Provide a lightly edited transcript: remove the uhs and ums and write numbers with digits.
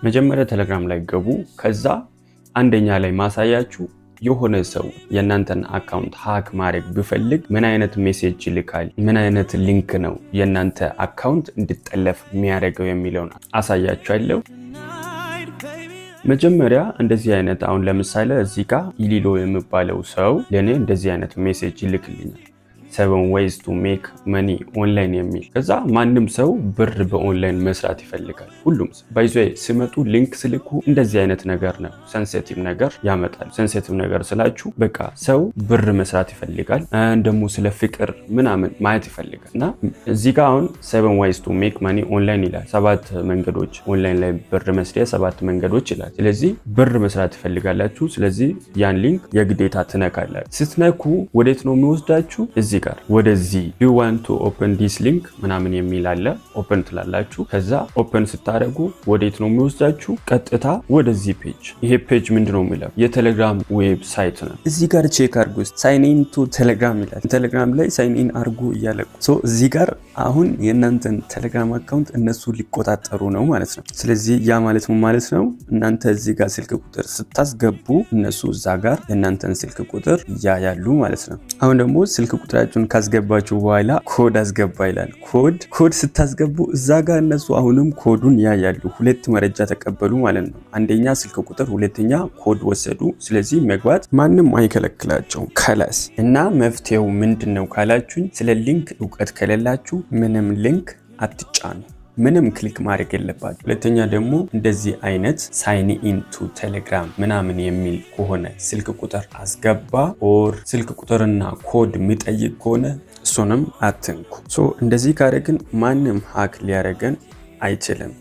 መጀመሪያ ቴሌግራም ላይ ገቡ። ከዛ አንደኛ ላይ ማሳያችሁ የሆነ ሰው የእናንተን አካውንት ሃክ ማድረግ ቢፈልግ ምን አይነት ሜሴጅ ይልካል፣ ምን አይነት ሊንክ ነው የእናንተ አካውንት እንዲጠለፍ የሚያደርገው የሚለውን አሳያችኋለሁ። መጀመሪያ እንደዚህ አይነት አሁን ለምሳሌ እዚህ ጋር ኢሊሎ የሚባለው ሰው ለኔ እንደዚህ አይነት ሜሴጅ ይልክልኛል 7 ways to make money online የሚል። ከዛ ማንም ሰው ብር በኦንላይን መስራት ይፈልጋል። ሁሉም ባይዞ ሲመጡ ሊንክ ስልኩ እንደዚህ አይነት ነገር ነው፣ ሴንሲቲቭ ነገር ያመጣል። ሴንሲቲቭ ነገር ስላችሁ በቃ ሰው ብር መስራት ይፈልጋል፣ ደግሞ ስለ ፍቅር ምናምን ማየት ይፈልጋል። እና እዚህ ጋር አሁን 7 ways to make money online ይላል። 7 መንገዶች ኦንላይን ላይ ብር መስሪያ 7 መንገዶች ይላል። ስለዚህ ብር መስራት ይፈልጋላችሁ። ስለዚህ ያን ሊንክ የግዴታ ትነካላችሁ። ስትነኩ ወዴት ነው የሚወስዳችሁ? እዚህ ጋር ወደዚህ you want to open this link ምናምን የሚል አለ። ኦፕን ትላላችሁ። ከዛ ኦፕን ስታደርጉ ወዴት ነው የሚወስዳችሁ? ቀጥታ ወደዚህ ፔጅ። ይሄ ፔጅ ምንድነው የሚለው? የቴሌግራም ዌብሳይት ነው። እዚህ ጋር ቼክ አድርጉ። ሳይን ኢን ቱ ቴሌግራም ይላል። ቴሌግራም ላይ ሳይን ኢን አድርጉ እያለቁ እዚህ ጋር አሁን የእናንተን ቴሌግራም አካውንት እነሱ ሊቆጣጠሩ ነው ማለት ነው። ስለዚህ ያ ማለት ምን ማለት ነው? እናንተ እዚህ ጋር ስልክ ቁጥር ስታስገቡ እነሱ እዛ ጋር የእናንተን ስልክ ቁጥር ያያሉ ማለት ነው። አሁን ደግሞ ስልክ ቁጥራችሁን ካስገባችሁ በኋላ ኮድ አስገባ ይላል። ኮድ ስታስገቡ እዛ ጋር እነሱ አሁንም ኮዱን ያያሉ። ሁለት መረጃ ተቀበሉ ማለት ነው። አንደኛ ስልክ ቁጥር፣ ሁለተኛ ኮድ ወሰዱ። ስለዚህ መግባት ማንም አይከለክላቸውም። ከላስ እና መፍትሄው ምንድነው ካላችሁኝ፣ ስለ ሊንክ እውቀት ከሌላችሁ ምንም ሊንክ አትጫኑ። ምንም ክሊክ ማድረግ የለባችሁ። ሁለተኛ ደግሞ እንደዚህ አይነት ሳይን ኢን ቱ ቴሌግራም ምናምን የሚል ከሆነ ስልክ ቁጥር አስገባ ኦር ስልክ ቁጥርና ኮድ የሚጠይቅ ከሆነ እሱንም አትንኩ። እንደዚህ ካደረግን ማንም ሃክ ሊያደርገን አይችልም።